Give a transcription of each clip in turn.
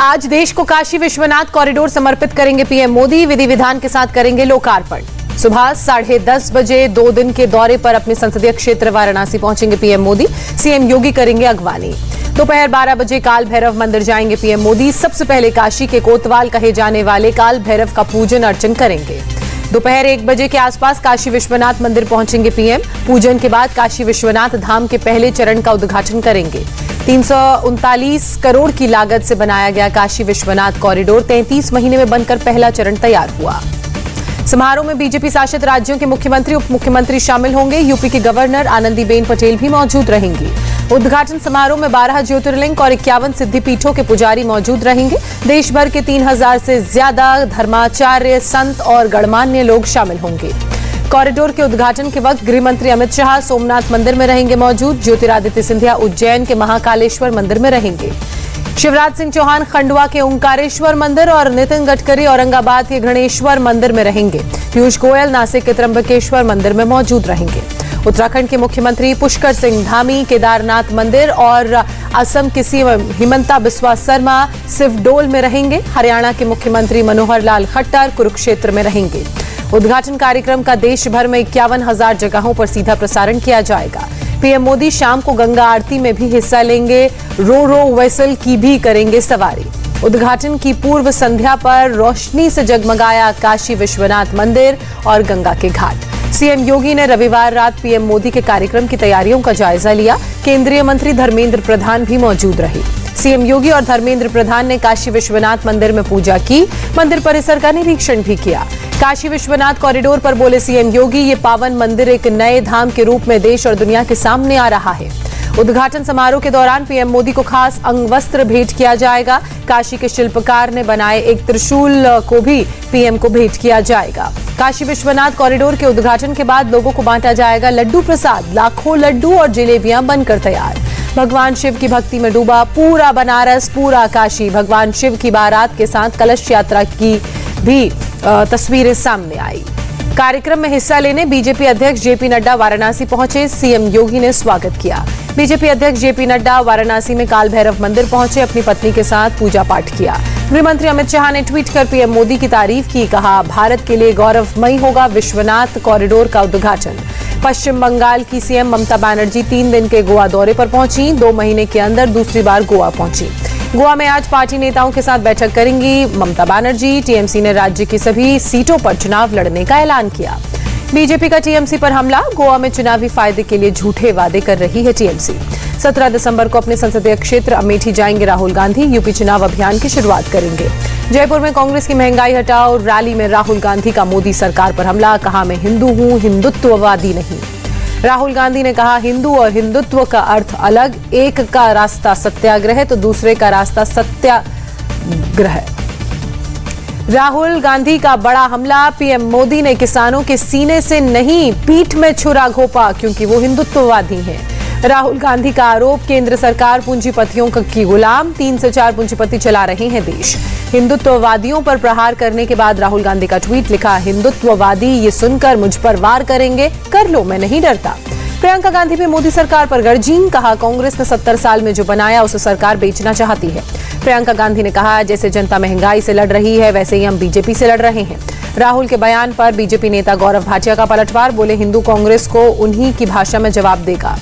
आज देश को काशी विश्वनाथ कॉरिडोर समर्पित करेंगे पीएम मोदी। विधि विधान के साथ करेंगे लोकार्पण। सुबह 10:30 बजे 2 दिन के दौरे पर अपने संसदीय क्षेत्र वाराणसी पहुंचेंगे पीएम मोदी। सीएम योगी करेंगे अगवानी। दोपहर 12 बजे काल भैरव मंदिर जाएंगे पीएम मोदी। सबसे पहले काशी के कोतवाल कहे जाने वाले काल भैरव का पूजन अर्चन करेंगे। दोपहर 1 बजे के आसपास काशी विश्वनाथ मंदिर पहुंचेंगे पीएम। पूजन के बाद काशी विश्वनाथ धाम के पहले चरण का उद्घाटन करेंगे। 339 करोड़ की लागत से बनाया गया काशी विश्वनाथ कॉरिडोर 33 महीने में बनकर पहला चरण तैयार हुआ। समारोह में बीजेपी शासित राज्यों के मुख्यमंत्री, उप मुख्यमंत्री शामिल होंगे। यूपी की गवर्नर आनंदीबेन पटेल भी मौजूद रहेंगी। उद्घाटन समारोह में 12 ज्योतिर्लिंग और 51 सिद्धिपीठों के पुजारी मौजूद रहेंगे। देश भर के 3000 से ज्यादा धर्माचार्य, संत और गणमान्य लोग शामिल होंगे। कॉरिडोर के उद्घाटन के वक्त गृह मंत्री अमित शाह सोमनाथ मंदिर में रहेंगे मौजूद। ज्योतिरादित्य सिंधिया उज्जैन के महाकालेश्वर मंदिर में रहेंगे। शिवराज सिंह चौहान खंडवा के ओंकारेश्वर मंदिर और नितिन गडकरी औरंगाबाद के गणेश्वर मंदिर में रहेंगे। पीयूष गोयल नासिक के त्र्यंबकेश्वर मंदिर में मौजूद रहेंगे। उत्तराखंड के मुख्यमंत्री पुष्कर सिंह धामी केदारनाथ मंदिर और असम के सीएम हिमंता बिस्वा शर्मा सिवडोल में रहेंगे। हरियाणा के मुख्यमंत्री मनोहर लाल खट्टर कुरुक्षेत्र में रहेंगे। उद्घाटन कार्यक्रम का देश भर में 51,000 जगहों पर सीधा प्रसारण किया जाएगा। पीएम मोदी शाम को गंगा आरती में भी हिस्सा लेंगे। रो वेसल की भी करेंगे सवारी। उद्घाटन की पूर्व संध्या पर रोशनी से जगमगाया काशी विश्वनाथ मंदिर और गंगा के घाट। सीएम योगी ने रविवार रात पीएम मोदी के कार्यक्रम की तैयारियों का जायजा लिया। केंद्रीय मंत्री धर्मेंद्र प्रधान भी मौजूद रहे। सीएम योगी और धर्मेंद्र प्रधान ने काशी विश्वनाथ मंदिर में पूजा की। मंदिर परिसर का निरीक्षण भी किया। काशी विश्वनाथ कॉरिडोर पर बोले सीएम योगी, ये पावन मंदिर एक नए धाम के रूप में देश और दुनिया के सामने आ रहा है। उद्घाटन समारोह के दौरान पीएम मोदी को खास अंगवस्त्र भेंट किया जाएगा। काशी के शिल्पकार ने बनाए एक त्रिशूल को भी पीएम को भेंट किया जाएगा। काशी विश्वनाथ कॉरिडोर के उद्घाटन के बाद लोगों को बांटा जाएगा लड्डू प्रसाद। लाखों लड्डू और जलेबियां बनकर तैयार। भगवान शिव की भक्ति में डूबा पूरा बनारस, पूरा काशी। भगवान शिव की बारात के साथ कलश यात्रा की भी तस्वीरें सामने आई। कार्यक्रम में हिस्सा लेने बीजेपी अध्यक्ष जेपी नड्डा वाराणसी पहुंचे। सीएम योगी ने स्वागत किया। बीजेपी अध्यक्ष जेपी नड्डा वाराणसी में काल भैरव मंदिर पहुंचे। अपनी पत्नी के साथ पूजा पाठ किया। गृह मंत्री अमित शाह ने ट्वीट कर पीएम मोदी की तारीफ की। कहा, भारत के लिए गौरवमयी होगा विश्वनाथ कॉरिडोर का उद्घाटन। पश्चिम बंगाल की सीएम ममता बनर्जी 3 दिन के गोवा दौरे पर पहुंची। 2 महीने के अंदर दूसरी बार गोवा पहुंची। गोवा में आज पार्टी नेताओं के साथ बैठक करेंगी ममता बनर्जी। टीएमसी ने राज्य की सभी सीटों पर चुनाव लड़ने का ऐलान किया। बीजेपी का टीएमसी पर हमला। गोवा में चुनावी फायदे के लिए झूठे वादे कर रही है टीएमसी। 17 दिसंबर को अपने संसदीय क्षेत्र अमेठी जाएंगे राहुल गांधी। यूपी चुनाव अभियान की शुरुआत करेंगे। जयपुर में कांग्रेस की महंगाई हटाओ रैली में राहुल गांधी का मोदी सरकार पर हमला। कहा, मैं हिंदू हूं, हिंदुत्ववादी नहीं। राहुल गांधी ने कहा, हिंदू और हिंदुत्व का अर्थ अलग। एक का रास्ता सत्याग्रह तो दूसरे का रास्ता सत्याग्रह। राहुल गांधी का बड़ा हमला। पीएम मोदी ने किसानों के सीने से नहीं पीठ में छुरा घोंपा क्योंकि वो हिंदुत्ववादी हैं। राहुल गांधी का आरोप, केंद्र सरकार पूंजीपतियों की गुलाम। 3 से 4 पूंजीपति चला रहे हैं देश। हिंदुत्ववादियों पर प्रहार करने के बाद राहुल गांधी का ट्वीट लिखा, हिंदुत्ववादी ये सुनकर मुझ पर वार करेंगे, कर लो, मैं नहीं डरता। प्रियंका गांधी भी मोदी सरकार पर गरजीं। कहा, कांग्रेस ने 70 साल में जो बनाया उसे सरकार बेचना चाहती है। प्रियंका गांधी ने कहा, जैसे जनता महंगाई से लड़ रही है वैसे ही हम बीजेपी से लड़ रहे हैं। राहुल के बयान पर बीजेपी नेता गौरव भाटिया का पलटवार। बोले, हिंदू कांग्रेस को उन्हीं की भाषा में जवाब देगा।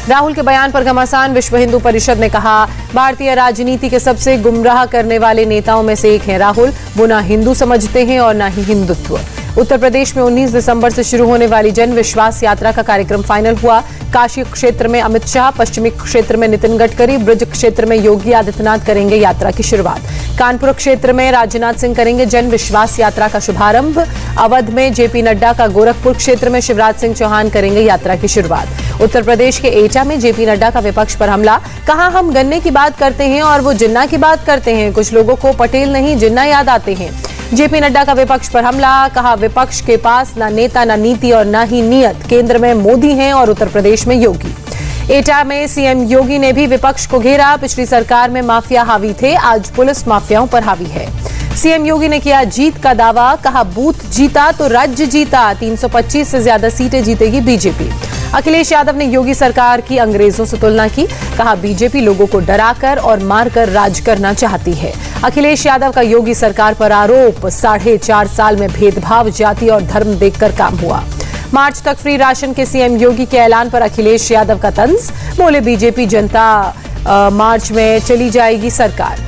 राहुल के बयान पर घमासान। विश्व हिंदू परिषद ने कहा, भारतीय राजनीति के सबसे गुमराह करने वाले नेताओं में से एक हैं राहुल। वो ना हिंदू समझते हैं और ना ही हिंदुत्व। उत्तर प्रदेश में 19 दिसंबर से शुरू होने वाली जन विश्वास यात्रा का कार्यक्रम फाइनल हुआ। काशी क्षेत्र में अमित शाह, पश्चिमी क्षेत्र में नितिन गडकरी, ब्रज क्षेत्र में योगी आदित्यनाथ करेंगे यात्रा की शुरुआत। कानपुर क्षेत्र में राजनाथ सिंह करेंगे जन विश्वास यात्रा का शुभारंभ। अवध में जेपी नड्डा का, गोरखपुर क्षेत्र में शिवराज सिंह चौहान करेंगे यात्रा की शुरुआत। उत्तर प्रदेश के एटा में जेपी नड्डा का विपक्ष पर हमला। कहा, हम गन्ने की बात करते हैं और वो जिन्ना की बात करते हैं। कुछ लोगों को पटेल नहीं जिन्ना याद आते हैं। जेपी नड्डा का विपक्ष पर हमला। कहा, विपक्ष के पास ना नेता, ना नीति और ना ही नियत। केंद्र में मोदी हैं और उत्तर प्रदेश में योगी। एटा में सीएम योगी ने भी विपक्ष को घेरा। पिछली सरकार में माफिया हावी थे, आज पुलिस माफियाओं पर हावी है। सीएम योगी ने किया जीत का दावा। कहा, बूथ जीता तो राज्य जीता। 325 से ज्यादा सीटें जीतेगी बीजेपी। अखिलेश यादव ने योगी सरकार की अंग्रेजों से तुलना की। कहा बीजेपी लोगों को डराकर और मारकर राज करना चाहती है। अखिलेश यादव का योगी सरकार पर आरोप, 4.5 साल में भेदभाव, जाति और धर्म देखकर काम हुआ। मार्च तक फ्री राशन के सीएम योगी के ऐलान पर अखिलेश यादव का तंज, बोले बीजेपी जनता मार्च में चली जाएगी सरकार।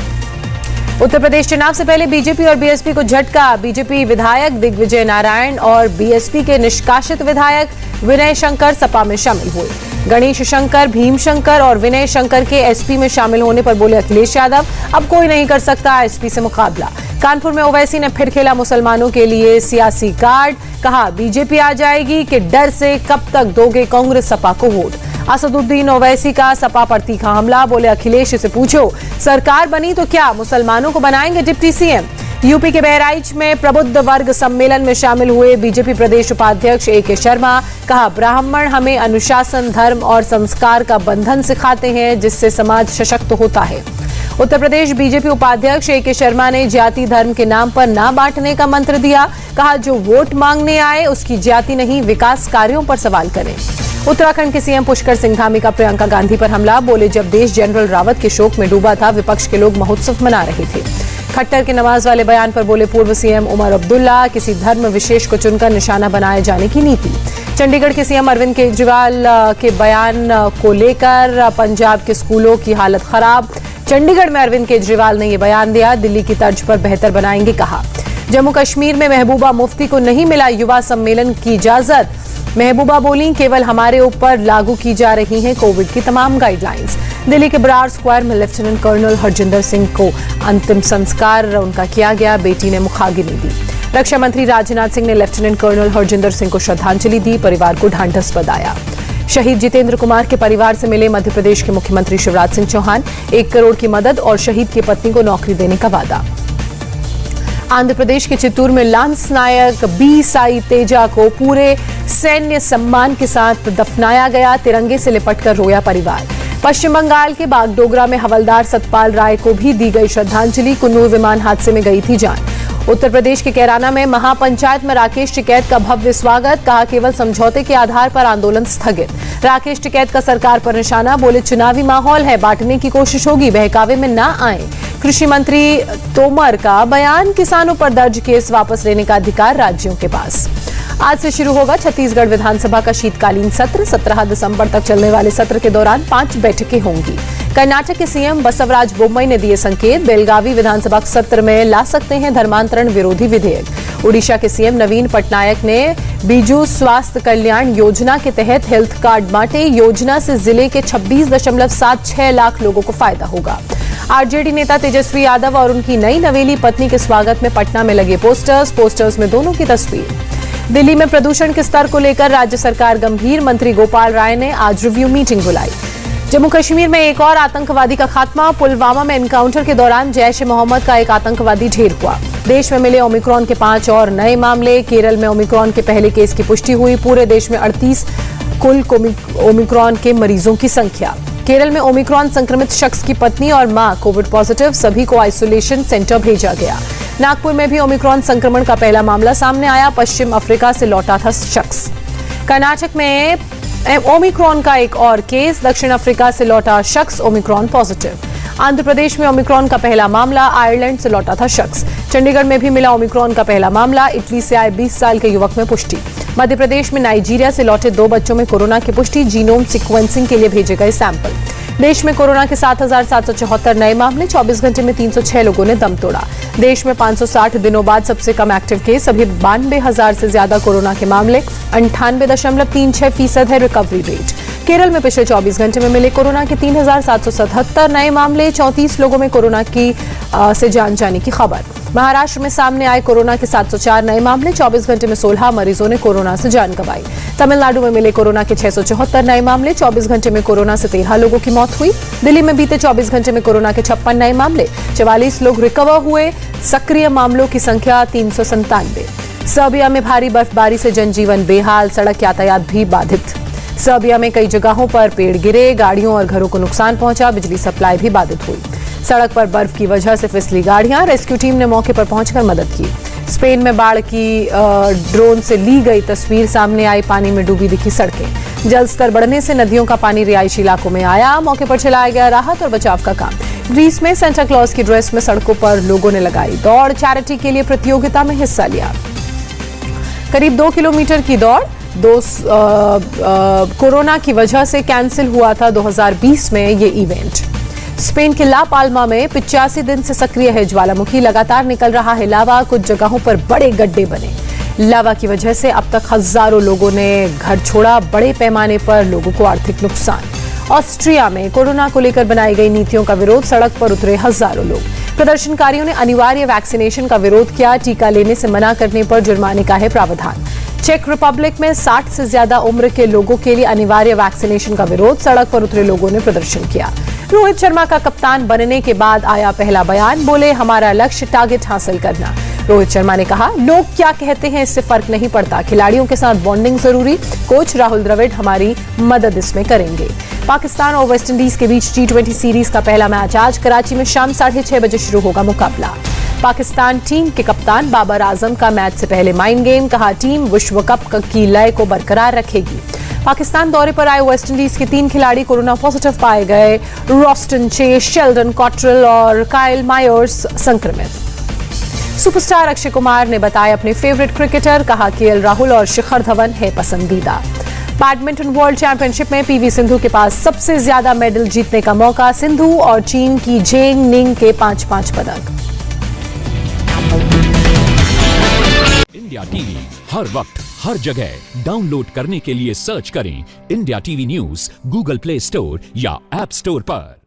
उत्तर प्रदेश चुनाव से पहले बीजेपी और बीएसपी को झटका। बीजेपी विधायक दिग्विजय नारायण और बीएसपी के निष्कासित विधायक विनय शंकर सपा में शामिल हुए। गणेश शंकर, भीम शंकर और विनय शंकर के एसपी में शामिल होने पर बोले अखिलेश यादव, अब कोई नहीं कर सकता एसपी से मुकाबला। कानपुर में ओवैसी ने फिर खेला मुसलमानों के लिए सियासी कार्ड। कहा बीजेपी आ जाएगी कि डर से कब तक दोगे कांग्रेस सपा को वोट। असदुद्दीन ओवैसी का सपा पर तीखा हमला, बोले अखिलेश से पूछो सरकार बनी तो क्या मुसलमानों को बनाएंगे डिप्टी सीएम। यूपी के बहराइच में प्रबुद्ध वर्ग सम्मेलन में शामिल हुए बीजेपी प्रदेश उपाध्यक्ष AK शर्मा। कहा ब्राह्मण हमें अनुशासन, धर्म और संस्कार का बंधन सिखाते हैं जिससे समाज सशक्त होता है। उत्तर प्रदेश बीजेपी उपाध्यक्ष AK शर्मा ने जाति धर्म के नाम पर ना बांटने का मंत्र दिया। कहा जो वोट मांगने आए उसकी जाति नहीं विकास कार्यों पर सवाल करें। उत्तराखंड के सीएम पुष्कर सिंह धामी का प्रियंका गांधी पर हमला, बोले जब देश जनरल रावत के शोक में डूबा था विपक्ष के लोग महोत्सव मना रहे थे। खट्टर के नमाज वाले बयान पर बोले पूर्व सीएम उमर अब्दुल्ला, किसी धर्म विशेष को चुनकर निशाना बनाए जाने की नीति। चंडीगढ़ के सीएम अरविंद केजरीवाल के बयान को लेकर पंजाब के स्कूलों की हालत खराब। चंडीगढ़ में अरविंद केजरीवाल ने यह बयान दिया, दिल्ली की तर्ज पर बेहतर बनाएंगे कहा। जम्मू कश्मीर में महबूबा मुफ्ती को नहीं मिला युवा सम्मेलन की इजाजत। महबूबा बोली केवल हमारे ऊपर लागू की जा रही हैं कोविड की तमाम गाइडलाइंस। दिल्ली के बरार स्क्वायर में लेफ्टिनेंट कर्नल हरजिंदर सिंह को अंतिम संस्कार उनका किया गया, बेटी ने मुखाग्नि दी। रक्षा मंत्री राजनाथ सिंह ने लेफ्टिनेंट कर्नल हरजिंदर सिंह को श्रद्धांजलि दी, परिवार को ढांढस बधाया। शहीद जितेंद्र कुमार के परिवार से मिले मध्य प्रदेश के मुख्यमंत्री शिवराज सिंह चौहान, 1 करोड़ की मदद और शहीद की पत्नी को नौकरी देने का वादा। आंध्र प्रदेश के चित्तूर में लांस नायक बी साई तेजा को पूरे सैन्य सम्मान के साथ दफनाया गया, तिरंगे से लिपटकर रोया परिवार। पश्चिम बंगाल के बागडोगरा में हवलदार सतपाल राय को भी दी गई श्रद्धांजलि, कुन्नूर विमान हादसे में गई थी जान। उत्तर प्रदेश के कैराना में महापंचायत में राकेश टिकैत का भव्य स्वागत, कहा केवल समझौते के आधार पर आंदोलन स्थगित। राकेश टिकैत का सरकार पर निशाना, बोले चुनावी माहौल है, बांटने की कोशिश होगी, बहकावे में ना आए। कृषि मंत्री तोमर का बयान, किसानों पर दर्ज केस वापस लेने का अधिकार राज्यों के पास। आज से शुरू होगा छत्तीसगढ़ विधानसभा का शीतकालीन सत्र। 17 दिसंबर तक चलने वाले सत्र के दौरान 5 बैठकें होंगी। कर्नाटक के सीएम बसवराज बोम्मई ने दिए संकेत, बेलगावी विधानसभा सत्र में ला सकते हैं धर्मांतरण विरोधी विधेयक। उड़ीसा के सीएम नवीन पटनायक ने बीजू स्वास्थ्य कल्याण योजना के तहत हेल्थ कार्ड बांटे, योजना से जिले के 26.76 लाख लोगों को फायदा होगा। आरजेडी नेता तेजस्वी यादव और उनकी नई नवेली पत्नी के स्वागत में पटना में लगे पोस्टर्स में दोनों की तस्वीर। दिल्ली में प्रदूषण के स्तर को लेकर राज्य सरकार गंभीर, मंत्री गोपाल राय ने आज रिव्यू मीटिंग बुलाई। जम्मू कश्मीर में एक और आतंकवादी का खात्मा, पुलवामा में एनकाउंटर के दौरान जैश ए मोहम्मद का एक आतंकवादी ढेर हुआ। देश में मिले ओमिक्रॉन के 5 और नए मामले, केरल में ओमिक्रॉन के पहले केस की पुष्टि हुई। पूरे देश में 38 कुल ओमिक्रॉन के मरीजों की संख्या। केरल में ओमिक्रॉन संक्रमित शख्स की पत्नी और मां कोविड पॉजिटिव, सभी को आइसोलेशन सेंटर भेजा गया। नागपुर में भी ओमिक्रॉन संक्रमण का पहला मामला सामने आया, पश्चिम अफ्रीका से लौटा था शख्स। कर्नाटक में ओमिक्रॉन का एक और केस, दक्षिण अफ्रीका से लौटा शख्स ओमिक्रॉन पॉजिटिव। आंध्र प्रदेश में ओमिक्रॉन का पहला मामला, आयरलैंड से लौटा था शख्स। चंडीगढ़ में भी मिला ओमिक्रॉन का पहला मामला, इटली से आए 20 साल के युवक में पुष्टि। मध्य प्रदेश में नाइजीरिया से लौटे 2 बच्चों में कोरोना की पुष्टि, जीनोम सीक्वेंसिंग के लिए भेजे गए सैंपल। देश में कोरोना के 7,774 नए मामले, 24 घंटे में 306 लोगों ने दम तोड़ा। देश में 560 दिनों बाद सबसे कम एक्टिव केस, अभी 92,000 से ज्यादा कोरोना के मामले, 98.36% है रिकवरी रेट। केरल में पिछले 24 घंटे में मिले कोरोना के 3,777 नए मामले, 34 लोगों में कोरोना की से जान जाने की खबर। महाराष्ट्र में सामने आए कोरोना के 704 नए मामले, 24 घंटे में 16 मरीजों ने कोरोना से जान गंवाई। तमिलनाडु में मिले कोरोना के 674 नए मामले, 24 घंटे में कोरोना से 13 लोगों की मौत हुई। दिल्ली में बीते 24 घंटे में कोरोना के 56 नए मामले, 44 लोग रिकवर हुए। सक्रिय मामलों की संख्या 397। सर्बिया में भारी बर्फबारी से जनजीवन बेहाल, सड़क यातायात भी बाधित। सर्बिया में कई जगहों पर पेड़ गिरे, गाड़ियों और घरों को नुकसान पहुंचा, बिजली सप्लाई भी बाधित हुई। सड़क पर बर्फ की वजह से फिसली गाड़ियां, रेस्क्यू टीम ने मौके पर पहुंचकर मदद की। स्पेन में बाढ़ की ड्रोन से ली गई तस्वीर सामने आई, पानी में डूबी दिखी सड़कें। जल स्तर बढ़ने से नदियों का पानी रिहायशी इलाकों में आया। मौके पर चलाया गया राहत और बचाव का काम। ग्रीस में सेंटा क्लॉज की ड्रेस में सड़कों पर लोगों ने लगाई दौड़। चैरिटी के लिए प्रतियोगिता में हिस्सा लिया। करीब 2 किलोमीटर की दौड़ कोरोना की वजह से कैंसिल हुआ था 2020 में ये इवेंट। स्पेन के ला पाल्मा में 85 दिन से सक्रिय है ज्वालामुखी। लगातार निकल रहा है लावा। कुछ जगहों पर बड़े गड्ढे बने। लावा की वजह से अब तक हजारों लोगों ने घर छोड़ा। बड़े पैमाने पर लोगों को आर्थिक नुकसान। ऑस्ट्रिया में कोरोना को लेकर बनाई गई नीतियों का विरोध। सड़क पर उतरे हजारों लोग। प्रदर्शनकारियों ने अनिवार्य वैक्सीनेशन का विरोध किया। टीका लेने से मना करने पर जुर्माने का है प्रावधान। चेक रिपब्लिक में 60 से ज्यादा उम्र के लोगों के लिए अनिवार्य वैक्सीनेशन का विरोध। सड़क पर उतरे लोगों ने प्रदर्शन किया। रोहित शर्मा का कप्तान बनने के बाद आया पहला बयान। बोले, हमारा लक्ष्य टारगेट हासिल करना। रोहित शर्मा ने कहा, लोग क्या कहते हैं इससे फर्क नहीं पड़ता। खिलाड़ियों के साथ बॉन्डिंग जरूरी। कोच राहुल द्रविड़ हमारी मदद इसमें करेंगे। पाकिस्तान और वेस्टइंडीज के बीच T20 सीरीज का पहला मैच आज कराची में शाम 6:30 बजे शुरू होगा मुकाबला। पाकिस्तान टीम के कप्तान बाबर आजम का मैच से पहले माइंड गेम। कहा, टीम विश्व कप की लय को बरकरार रखेगी। पाकिस्तान दौरे पर आए वेस्टइंडीज के 3 खिलाड़ी कोरोना पॉजिटिव पाए गए। रॉस्टन चेस, शेल्डन कॉट्रेल और काइल मायर्स संक्रमित। सुपरस्टार अक्षय कुमार ने बताया अपने फेवरेट क्रिकेटर। कहा, KL राहुल और शिखर धवन है पसंदीदा। बैडमिंटन वर्ल्ड चैंपियनशिप में PV सिंधु के पास सबसे ज्यादा मेडल जीतने का मौका। सिंधु और चीन की जेंग निंग के 5-5 पदक। इंडिया टीवी हर वक्त हर जगह डाउनलोड करने के लिए सर्च करें India TV news Google play store या ऐप स्टोर पर।